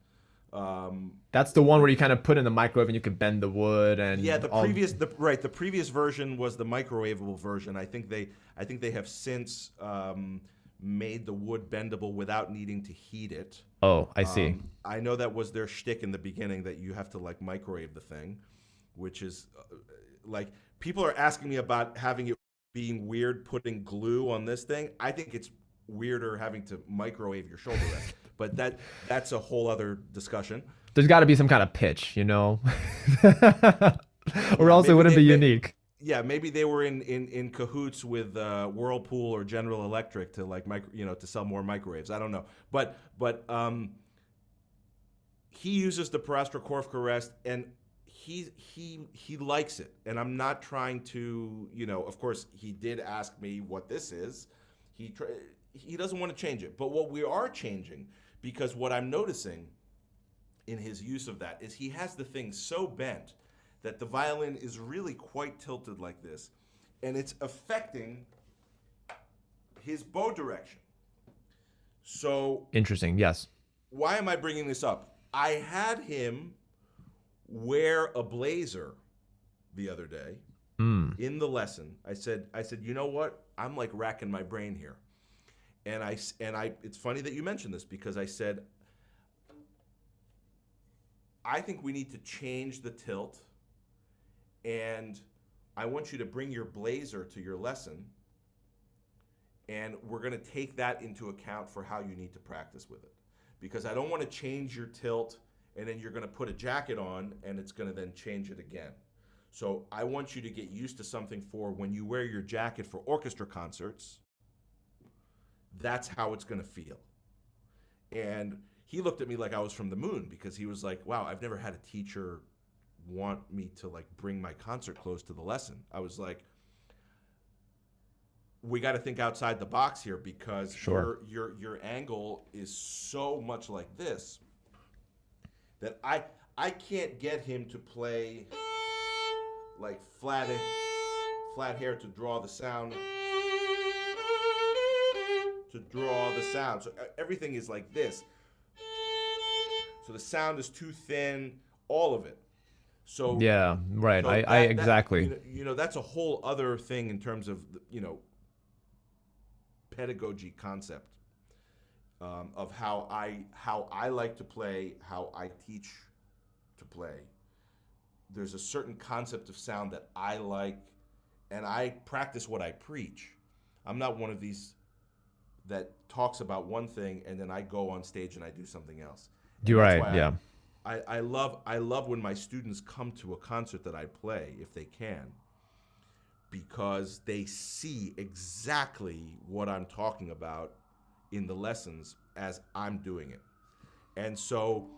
That's the one where you kind of put in the microwave and you can bend the wood, and the previous version was the microwavable version. I think they have since made the wood bendable without needing to heat it. Oh, I see. I know that was their shtick in the beginning, that you have to like microwave the thing, which is like, people are asking me about having it being weird putting glue on this thing. I think it's weirder having to microwave your shoulder rest. but that's a whole other discussion. There's got to be some kind of pitch, you know, or Yeah, else it wouldn't be unique. yeah, maybe they were in cahoots with Whirlpool or General Electric to like to sell more microwaves. I don't know, but he uses the Parastrokorfka rest, and he likes it. And I'm not trying to, of course, he did ask me what this is. He doesn't want to change it, but what we are changing, because what I'm noticing in his use of that is he has the thing so bent that the violin is really quite tilted like this, and it's affecting his bow direction. So Interesting. Yes. why am I bringing this up? I had him wear a blazer the other day in the lesson. I said, you know what? I'm like racking my brain here. And I, it's funny that you mentioned this, because I said, I think we need to change the tilt, and I want you to bring your blazer to your lesson, and we're going to take that into account for how you need to practice with it. Because I don't want to change your tilt, and then you're going to put a jacket on, and it's going to then change it again. So I want you to get used to something for when you wear your jacket for orchestra concerts. That's how it's going to feel. And he looked at me like I was from the moon, because he was like, wow, I've never had a teacher want me to like bring my concert clothes to the lesson. I was like, we got to think outside the box here, because Sure. your angle is so much like this that I can't get him to play like flat hair to draw the sound. So everything is like this. So the sound is too thin, all of it. So Yeah. Right. so I exactly. that's a whole other thing in terms of pedagogy concept of how I like to play, how I teach to play. There's a certain concept of sound that I like, and I practice what I preach. I'm not one of these that talks about one thing and then I go on stage and I do something else. And You're that's right. why Yeah. I love when my students come to a concert that I play, if they can, because they see exactly what I'm talking about in the lessons as I'm doing it. And so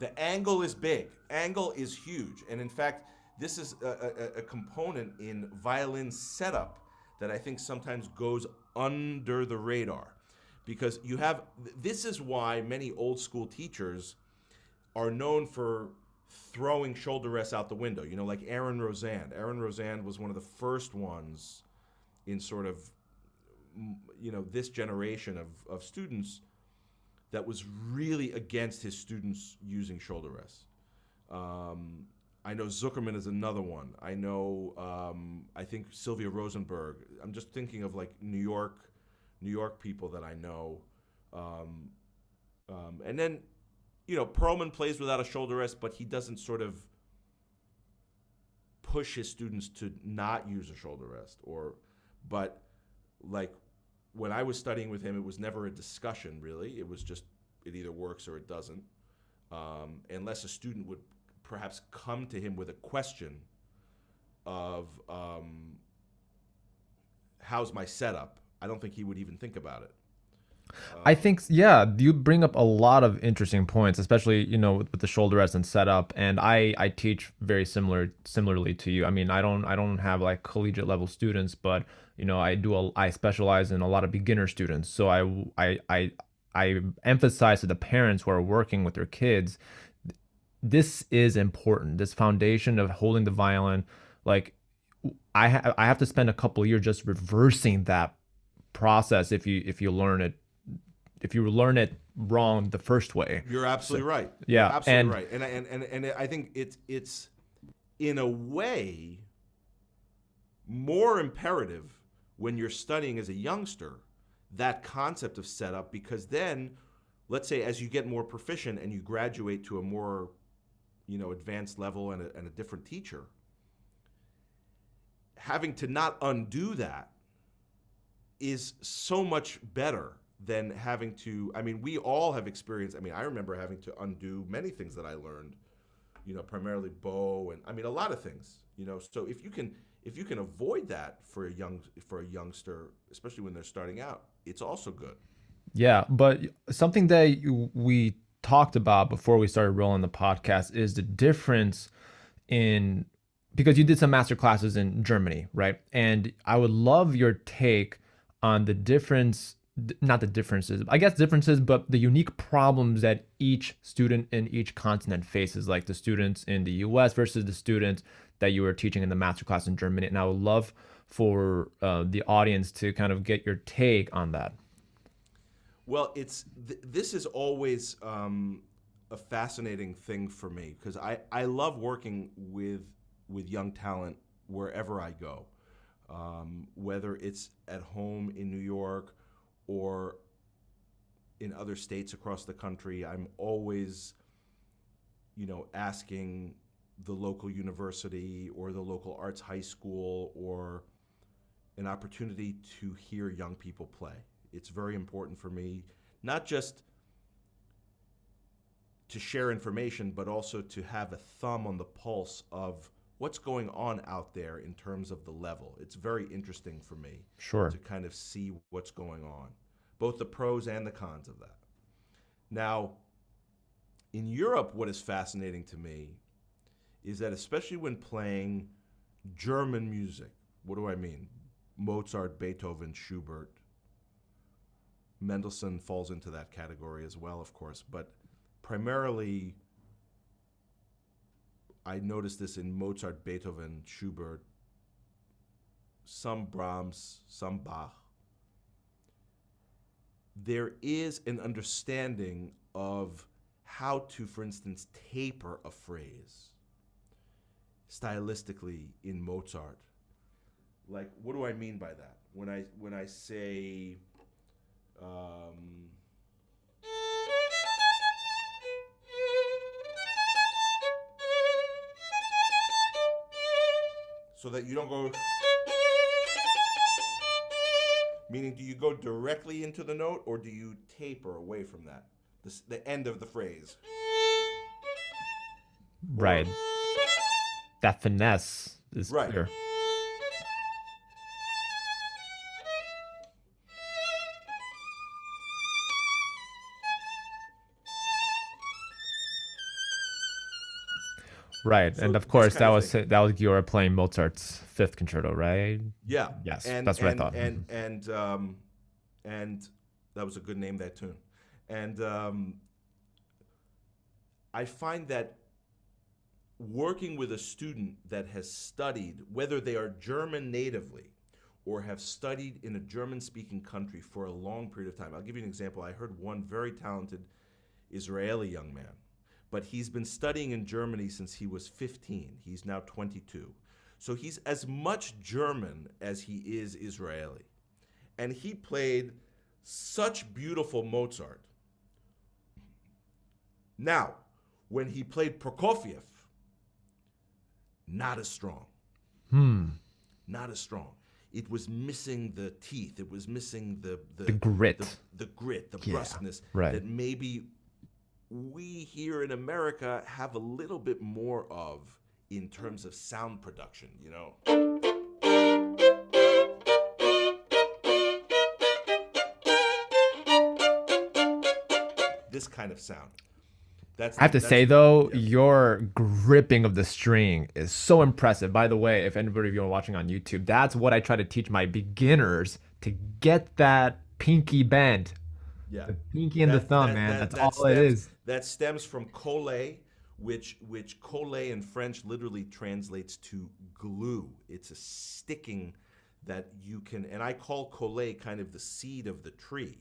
the angle is big. Angle is huge. And in fact, this is a component in violin setup that I think sometimes goes under the radar. Because this is why many old school teachers are known for throwing shoulder rests out the window. Like Aaron Rosan. Aaron Rosan was one of the first ones in sort of, this generation of students that was really against his students using shoulder rests. I know Zuckerman is another one. I know, I think Sylvia Rosenberg. I'm just thinking of like New York people that I know. And then, Perlman plays without a shoulder rest, but he doesn't sort of push his students to not use a shoulder rest. But like when I was studying with him, it was never a discussion really. It was just, it either works or it doesn't. Unless a student would perhaps come to him with a question of how's my setup, I don't think he would even think about it. I think, yeah, you bring up a lot of interesting points, especially, with the shoulder rest and setup. And I teach very similarly to you. I mean, I don't have like collegiate level students, but, I specialize in a lot of beginner students. So I emphasize to the parents who are working with their kids, this is important. This foundation of holding the violin, like I have to spend a couple of years just reversing that process if you learn it wrong the first way. You're absolutely right. Yeah, You're absolutely right. And I think it's in a way more imperative when you're studying as a youngster, that concept of setup, because then, let's say as you get more proficient and you graduate to a more advanced level and a different teacher, having to not undo that is so much better than having to, I mean, we all have experienced, I mean, I remember having to undo many things that I learned, primarily bow and I mean a lot of things. So if you can avoid that for a youngster, especially when they're starting out, it's also good. Yeah, but something that we talked about before we started rolling the podcast is the difference in, because you did some master classes in Germany, right? And I would love your take on the difference, not the differences, I guess differences, but the unique problems that each student in each continent faces, like the students in the US versus the students that you were teaching in the master class in Germany. And I would love for the audience to kind of get your take on that. Well, this is always a fascinating thing for me because I love working with young talent wherever I go, whether it's at home in New York or in other states across the country. I'm always, asking the local university or the local arts high school or an opportunity to hear young people play. It's very important for me, not just to share information, but also to have a thumb on the pulse of what's going on out there in terms of the level. It's very interesting for me Sure. to kind of see what's going on, both the pros and the cons of that. Now, in Europe, what is fascinating to me is that especially when playing German music, what do I mean? Mozart, Beethoven, Schubert, Mendelssohn falls into that category as well, of course, but primarily I noticed this in Mozart, Beethoven, Schubert, some Brahms, some Bach. There is an understanding of how to, for instance, taper a phrase stylistically in Mozart. Like, what do I mean by that? When I say so that you don't go, meaning do you go directly into the note or do you taper away from that, the end of the phrase? Right. That finesse is Right. clear. Right, So and of this course kind of thing. that was Giora playing Mozart's Fifth Concerto, right? Yeah. Yes, And that's what I and thought. and and that was a good name, that tune. And I find that working with a student that has studied, whether they are German natively or have studied in a German-speaking country for a long period of time. I'll give you an example. I heard one very talented Israeli young man, but he's been studying in Germany since he was 15. He's now 22. So he's as much German as he is Israeli. And he played such beautiful Mozart. Now, when he played Prokofiev, not as strong. Not as strong. It was missing the teeth. It was missing the grit. the grit, the Yeah, brusqueness right. that maybe we here in America have a little bit more of in terms of sound production, This kind of sound. I have to say That's though, yeah. your gripping of the string is so impressive. By the way, if anybody of you are watching on YouTube, that's what I try to teach my beginners, to get that pinky bend. Yeah, The pinky and the thumb, man. That's all it is. that stems from coller, which coller in French literally translates to glue. It's a sticking that you can, and I call coller kind of the seed of the tree,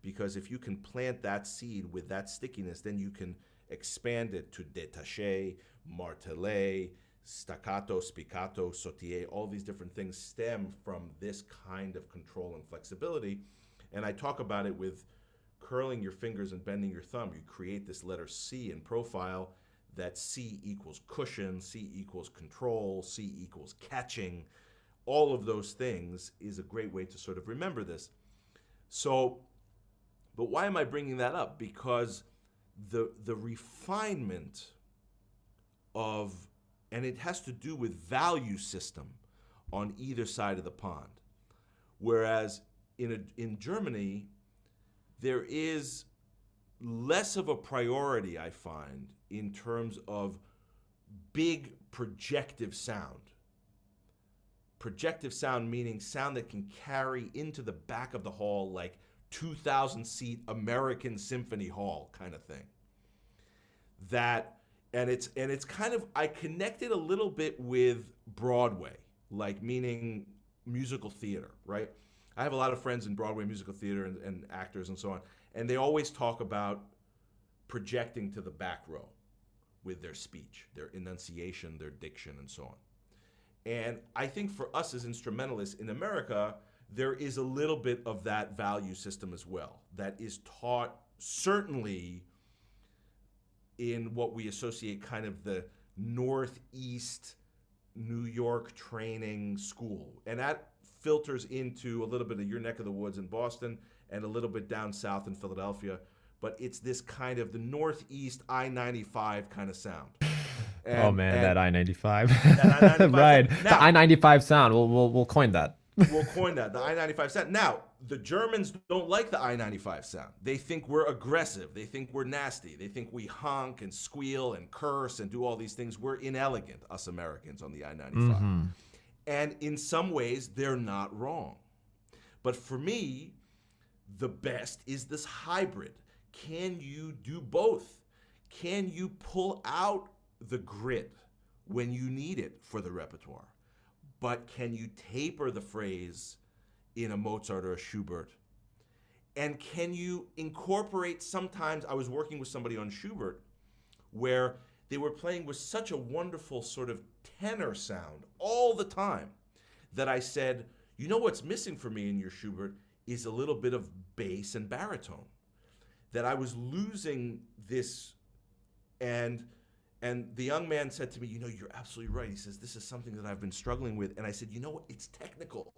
because if you can plant that seed with that stickiness, then you can expand it to détaché, martelé, staccato, spiccato, sautiller. All these different things stem from this kind of control and flexibility, and I talk about it with curling your fingers and bending your thumb. You create this letter C in profile. That C equals cushion, C equals control, C equals catching. All of those things is a great way to sort of remember this. So But why am I bringing that up? Because the refinement of, and it has to do with value system on either side of the pond. Whereas in Germany, there is less of a priority, I find, in terms of big projective sound. Projective sound meaning sound that can carry into the back of the hall, like 2,000-seat American Symphony Hall kind of thing. And it's kind of, I connect it a little bit with Broadway, like meaning musical theater, right? I have a lot of friends in Broadway musical theater and actors and so on, and they always talk about projecting to the back row with their speech, their enunciation, their diction, and so on. And I think for us as instrumentalists in America, there is a little bit of that value system as well that is taught certainly in what we associate kind of the Northeast New York training school. And that filters into a little bit of your neck of the woods in Boston and a little bit down south in Philadelphia. But it's this kind of the Northeast I-95 kind of sound. That I-95. That I-95 right. Now, the I-95 sound. We'll coin that. We'll coin that, the I-95 sound. Now, the Germans don't like the I-95 sound. They think we're aggressive. They think we're nasty. They think we honk and squeal and curse and do all these things. We're inelegant, us Americans, on the I-95. Mm-hmm. And in some ways, they're not wrong. But for me, the best is this hybrid. Can you do both? Can you pull out the grit when you need it for the repertoire? But can you taper the phrase in a Mozart or a Schubert? And can you incorporate, sometimes I was working with somebody on Schubert where they were playing with such a wonderful sort of tenor sound all the time that I said, you know what's missing for me in your Schubert is a little bit of bass and baritone. That I was losing this, and the young man said to me, you know, you're absolutely right. He says, this is something that I've been struggling with. And I said, you know what? It's technical.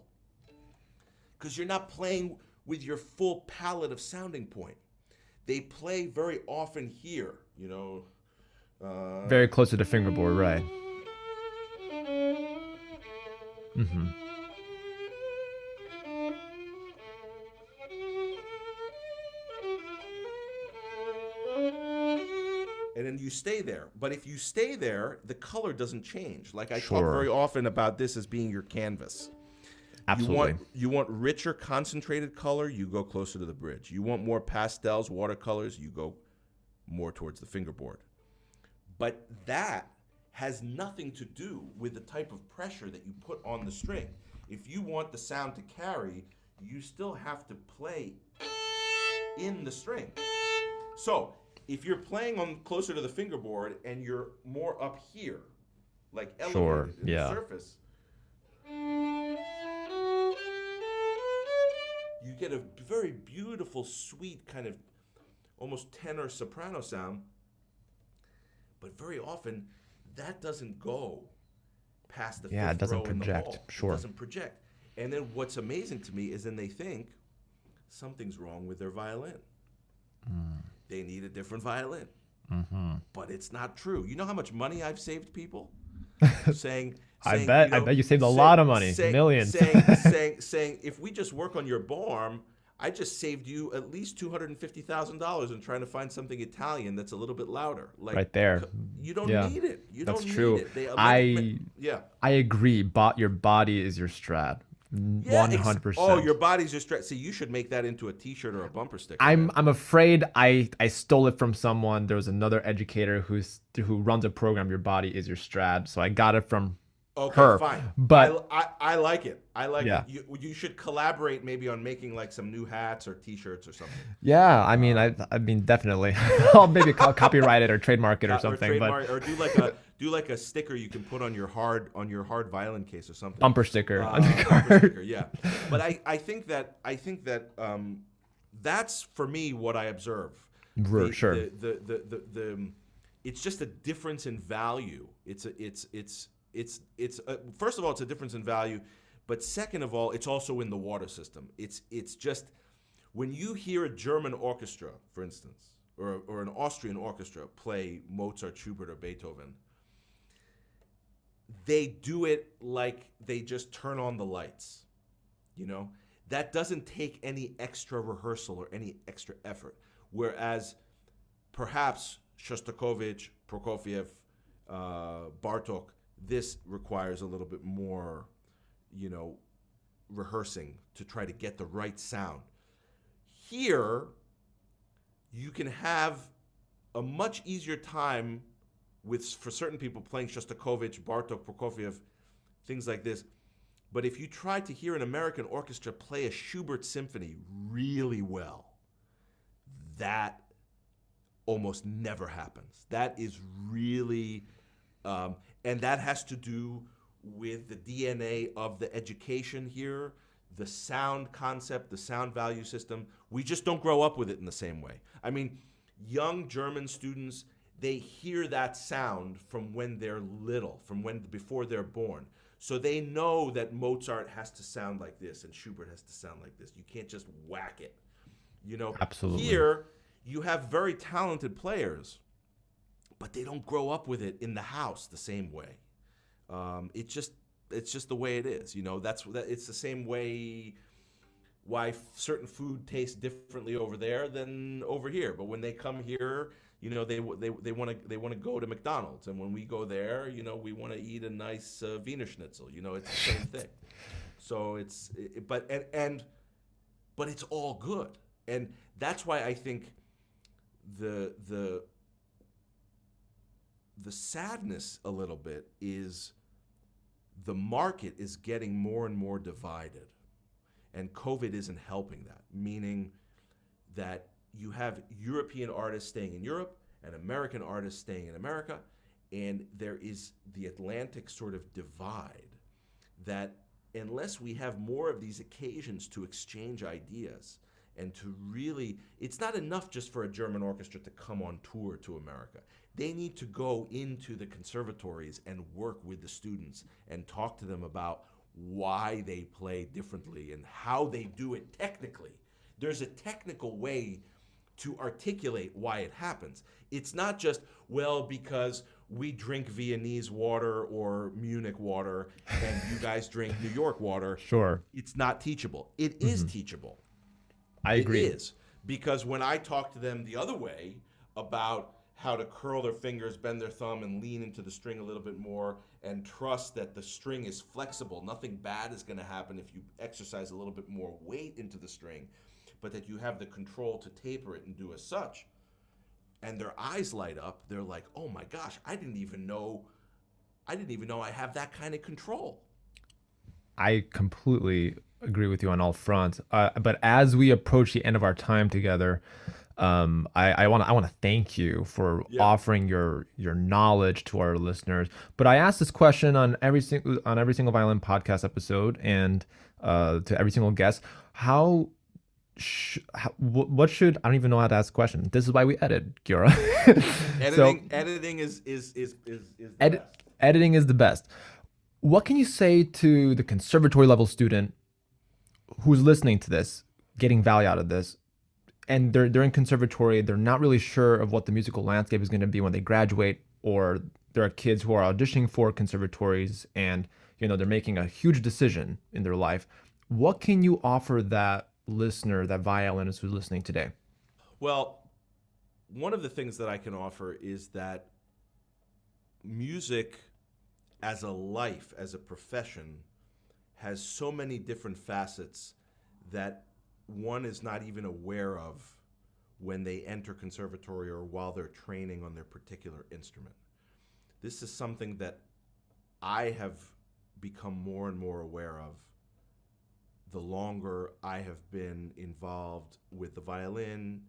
Because you're not playing with your full palette of sounding point. They play very often here, you know. Very close to the fingerboard, right. Mm-hmm. And then you stay there. But if you stay there, the color doesn't change. Like I Sure. talk very often about this as being your canvas. Absolutely. You want richer, concentrated color, you go closer to the bridge. You want more pastels, watercolors, you go more towards the fingerboard. But that has nothing to do with the type of pressure that you put on the string. If you want the sound to carry, you still have to play in the string. So if you're playing on closer to the fingerboard and you're more up here, like elevated in the surface, you get a very beautiful, sweet kind of almost tenor soprano sound. But very often, that doesn't go past the fifth row in the hall. It doesn't project. Sure. It doesn't project. And then what's amazing to me is then they think something's wrong with their violin. They need a different violin. Mm-hmm. But it's not true. You know how much money I've saved people? saying I bet you saved a lot of money, millions. saying, if we just work on your barm, I just saved you at least $250,000 in trying to find something Italian that's a little bit louder. Like right there. You don't need it. You that's don't true. need it. I agree. Your body is your Strat. 100%. Oh, your body's your Strat. See, you should make that into a T-shirt or a bumper sticker. I'm afraid I stole it from someone. There was another educator who runs a program. Your body is your Strat. So I got it from her. Fine. But I like it. I like it. You should collaborate maybe on making like some new hats or T-shirts or something. Yeah, I mean, definitely. I'll maybe copyright it or trademark it or something. Or do like a sticker you can put on your hard violin case or something. Bumper sticker on the car. Bumper sticker, yeah. But I think that that's for me what I observe. Sure. It's just a difference in value. It's first of all, it's a difference in value, but second of all, it's also in the water system. It's just When you hear a German orchestra, for instance, or an Austrian orchestra play Mozart, Schubert, or Beethoven, they do it like they just turn on the lights. You know, that doesn't take any extra rehearsal or any extra effort. Whereas perhaps Shostakovich, Prokofiev, Bartok, this requires a little bit more, you know, rehearsing to try to get the right sound. Here, you can have a much easier time for certain people playing Shostakovich, Bartok, Prokofiev, things like this. But if you try to hear an American orchestra play a Schubert symphony really well, that almost never happens. That is really, and that has to do with the DNA of the education here, the sound concept, the sound value system. We just don't grow up with it in the same way. I mean, young German students, they hear that sound from when they're little, before they're born. So they know that Mozart has to sound like this and Schubert has to sound like this. You can't just whack it. You know, Absolutely. Here you have very talented players, but they don't grow up with it in the house the same way. It's just the way it is. You know, it's the same way why certain food tastes differently over there than over here. But when they come here, you know, they want to go to McDonald's, and when we go there, you know, we want to eat a nice Wiener Schnitzel. You know, it's the same thing. So but it's all good, and that's why I think the sadness a little bit is the market is getting more and more divided, and COVID isn't helping that, meaning that you have European artists staying in Europe and American artists staying in America, and there is the Atlantic sort of divide that unless we have more of these occasions to exchange ideas and to really, it's not enough just for a German orchestra to come on tour to America. They need to go into the conservatories and work with the students and talk to them about why they play differently and how they do it technically. There's a technical way to articulate why it happens. It's not just, well, because we drink Viennese water or Munich water and you guys drink New York water. Sure. It's not teachable. It is teachable. I agree. It is. Because when I talk to them the other way about how to curl their fingers, bend their thumb, and lean into the string a little bit more and trust that the string is flexible, nothing bad is going to happen if you exercise a little bit more weight into the string, but that you have the control to taper it and do as such. And their eyes light up. They're like, oh my gosh, I didn't even know I have that kind of control. I completely agree with you on all fronts. But as we approach the end of our time together, I want to thank you for offering your knowledge to our listeners. But I asked this question on every single Violin Podcast episode and to every single guest. What should, I don't even know how to ask a question. This is why we edit, Giora. Editing is the best. Editing is the best. What can you say to the conservatory level student who's listening to this, getting value out of this, and they're in conservatory, they're not really sure of what the musical landscape is going to be when they graduate, or there are kids who are auditioning for conservatories and, you know, they're making a huge decision in their life. What can you offer that listener, that violinist who's listening today? Well, one of the things that I can offer is that music as a life, as a profession, has so many different facets that one is not even aware of when they enter conservatory or while they're training on their particular instrument. This is something that I have become more and more aware of the longer I have been involved with the violin,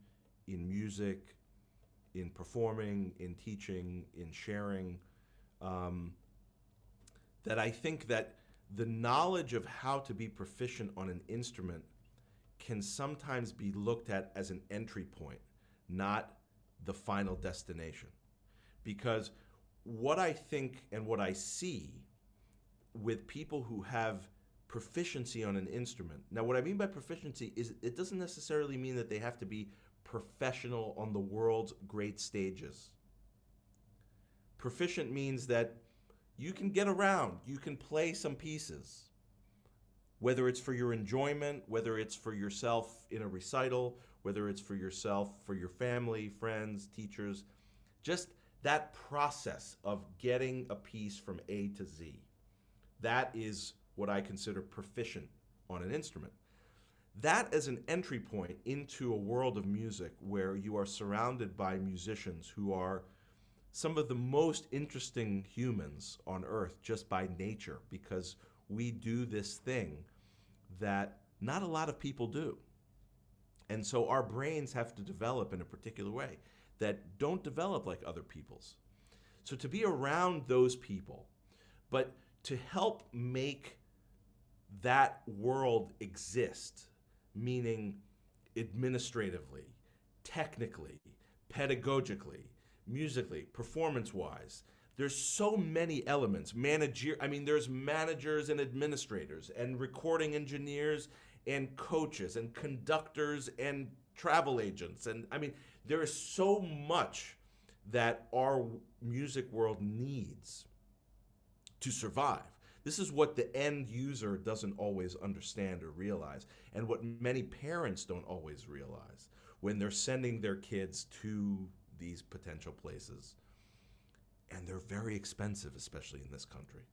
in music, in performing, in teaching, in sharing, that I think that the knowledge of how to be proficient on an instrument can sometimes be looked at as an entry point, not the final destination. Because what I think and what I see with people who have proficiency on an instrument. Now, what I mean by proficiency is it doesn't necessarily mean that they have to be professional on the world's great stages. Proficient means that you can get around, you can play some pieces, whether it's for your enjoyment, whether it's for yourself in a recital, whether it's for yourself, for your family, friends, teachers, just that process of getting a piece from A to Z. That is what I consider proficient on an instrument. That as an entry point into a world of music where you are surrounded by musicians who are some of the most interesting humans on earth just by nature, because we do this thing that not a lot of people do. And so our brains have to develop in a particular way that don't develop like other people's. So to be around those people, but to help make that world exist, meaning administratively, technically, pedagogically, musically, performance-wise, there's so many elements. There's managers and administrators and recording engineers and coaches and conductors and travel agents. And there is so much that our music world needs to survive. This is what the end user doesn't always understand or realize, and what many parents don't always realize when they're sending their kids to these potential places. And they're very expensive, especially in this country.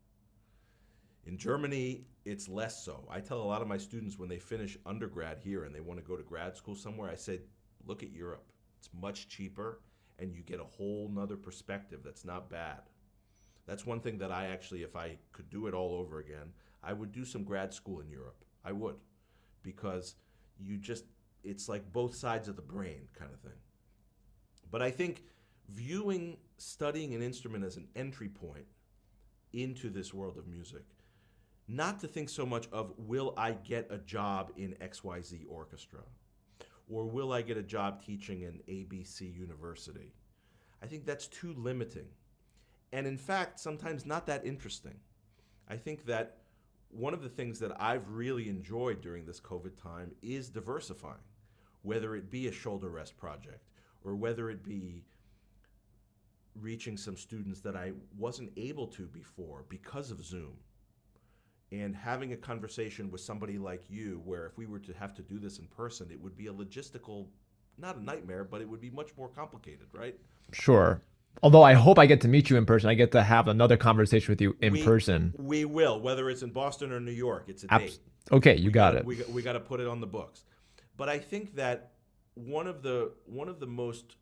In Germany, it's less so. I tell a lot of my students when they finish undergrad here and they want to go to grad school somewhere, I say, look at Europe. It's much cheaper, and you get a whole nother perspective that's not bad. That's one thing that I actually, if I could do it all over again, I would do some grad school in Europe. I would, because it's like both sides of the brain kind of thing. But I think studying an instrument as an entry point into this world of music, not to think so much of, will I get a job in XYZ orchestra? Or will I get a job teaching in ABC University? I think that's too limiting. And in fact, sometimes not that interesting. I think that one of the things that I've really enjoyed during this COVID time is diversifying, whether it be a shoulder rest project or whether it be reaching some students that I wasn't able to before because of Zoom, and having a conversation with somebody like you, where if we were to have to do this in person, it would be a logistical, not a nightmare, but it would be much more complicated, right? Sure. Although I hope I get to meet you in person. I get to have another conversation with you in person. We will, whether it's in Boston or New York. It's a date. Okay, you got it. We got to put it on the books. But I think that one of the most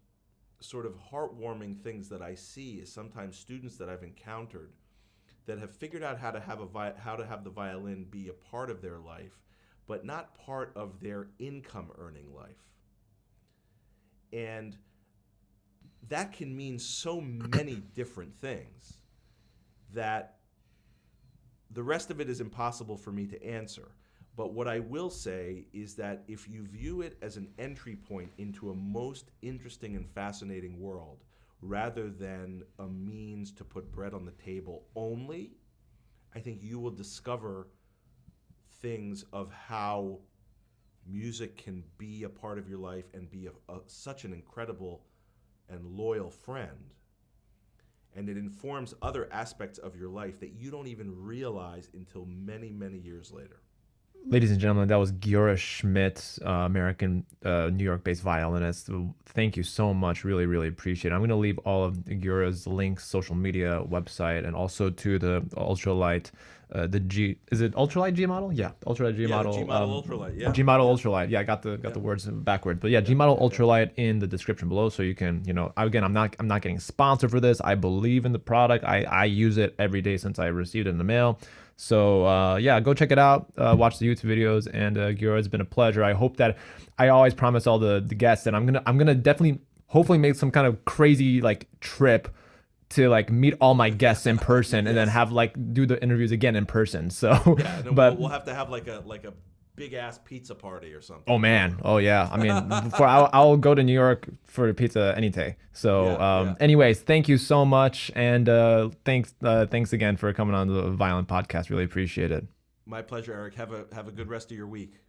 sort of heartwarming things that I see is sometimes students that I've encountered that have figured out how to have the violin be a part of their life, but not part of their income earning life. And that can mean so many different things that the rest of it is impossible for me to answer. But what I will say is that if you view it as an entry point into a most interesting and fascinating world, rather than a means to put bread on the table only, I think you will discover things of how music can be a part of your life and be such an incredible and loyal friend. And it informs other aspects of your life that you don't even realize until many, many years later. Ladies and gentlemen, that was Giora Schmidt, American, New York-based violinist. Thank you so much. Really, really appreciate it. I'm going to leave all of Giora's links, social media, website, and also to the ultralight, is it ultralight G model? Yeah, ultralight G model. G model ultralight. Yeah. G model ultralight. Yeah, I got the words backwards, but yeah, G model ultralight in the description below, so you can, again, I'm not getting sponsored for this. I believe in the product. I use it every day since I received it in the mail. So yeah, go check it out. Watch the YouTube videos, and Giora, it's been a pleasure. I hope that I always promise all the guests that I'm gonna definitely, hopefully, make some kind of crazy trip to meet all my guests in person, and then have do the interviews again in person. So, yeah, but we'll have to have like a big ass pizza party or something. Oh man, oh yeah. I mean, I'll go to New York for pizza any day. So, anyways, thank you so much, and thanks again for coming on the Violin Podcast. Really appreciate it. My pleasure, Eric. Have a good rest of your week.